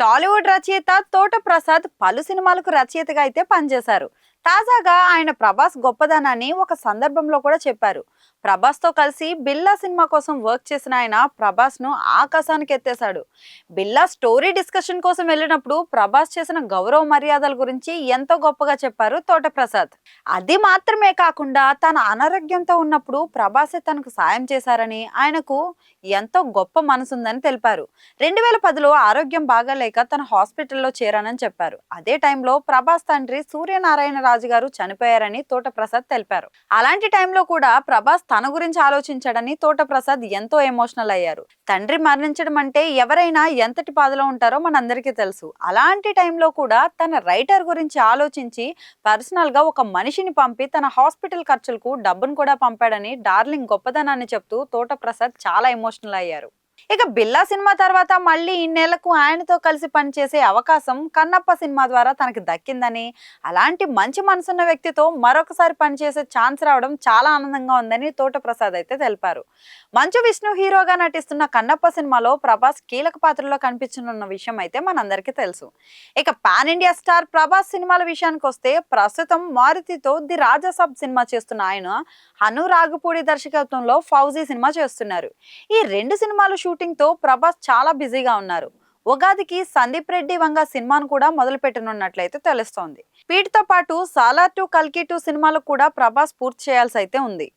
టాలీవుడ్ రచయిత తోట ప్రసాద్ పలు సినిమాలకు రచయితగా అయితే పనిచేశారు. తాజాగా ఆయన ప్రభాస్ గొప్పదనాన్ని ఒక సందర్భంలో కూడా చెప్పారు. ప్రభాస్ తో కలిసి బిల్లా సినిమా కోసం వర్క్ చేసిన ఆయన ప్రభాస్ ను ఆకాశానికి ఎత్తేశాడు. బిల్లా స్టోరీ డిస్కషన్ కోసం వెళ్ళినప్పుడు ప్రభాస్ చేసిన గౌరవ మర్యాదల గురించి ఎంతో గొప్పగా చెప్పారు తోట ప్రసాద్. అది మాత్రమే కాకుండా తన అనారోగ్యంతో ఉన్నప్పుడు ప్రభాసే తనకు సాయం చేశారని, ఆయనకు ఎంతో గొప్ప మనసుందని తెలిపారు. 2010లో ఆరోగ్యం బాగాలేక తన హాస్పిటల్లో చేరానని చెప్పారు. అదే టైంలో ప్రభాస్ తండ్రి సూర్యనారాయణ రాజు గారు చనిపోయారని తోట ప్రసాద్ తెలిపారు. అలాంటి టైంలో కూడా ప్రభాస్ తన గురించి ఆలోచించాడని తోట ప్రసాద్ ఎంతో ఎమోషనల్ అయ్యారు. తండ్రి మరణించడం అంటే ఎవరైనా ఎంతటి బాధలో ఉంటారో మనందరికీ తెలుసు. అలాంటి టైంలో కూడా తన రైటర్ గురించి ఆలోచించి పర్సనల్ గా ఒక మనిషిని పంపి తన హాస్పిటల్ ఖర్చులకు డబ్బును కూడా పంపాడని డార్లింగ్ గొప్పదనాన్ని చెప్తూ తోట ప్రసాద్ చాలా ఎమోషనల్ అయ్యారు. ఇక బిల్లా సినిమా తర్వాత మళ్ళీ ఇన్నేళ్లకు ఆయనతో కలిసి పనిచేసే అవకాశం కన్నప్ప సినిమా ద్వారా తనకి దక్కిందని, అలాంటి మంచి మనసున్న వ్యక్తితో మరొకసారి పనిచేసే ఛాన్స్ రావడం చాలా ఆనందంగా ఉందని తోట ప్రసాద్ అయితే తెలిపారు. మంచు విష్ణు హీరోగా నటిస్తున్న కన్నప్ప సినిమాలో ప్రభాస్ కీలక పాత్రలో కనిపించనున్న విషయం అయితే మనందరికీ తెలుసు. ఇక పాన్ ఇండియా స్టార్ ప్రభాస్ సినిమాల విషయానికి వస్తే ప్రస్తుతం మారుతితో ది రాజాసాబ్ సినిమా చేస్తున్న ఆయన హను రాఘపూడి దర్శకత్వంలో ఫౌజీ సినిమా చేస్తున్నారు. ఈ రెండు సినిమాలు షూటింగ్ తో ప్రభాస్ చాలా బిజీగా ఉన్నారు. ఉగాదికి సందీప్ రెడ్డి వంగ సినిమాను కూడా మొదలు పెట్టనున్నట్లయితే తెలుస్తోంది. వీటితో పాటు సాలార్ 2, కల్కి 2 సినిమాలు కూడా ప్రభాస్ పూర్తి చేయాల్సి అయితే ఉంది.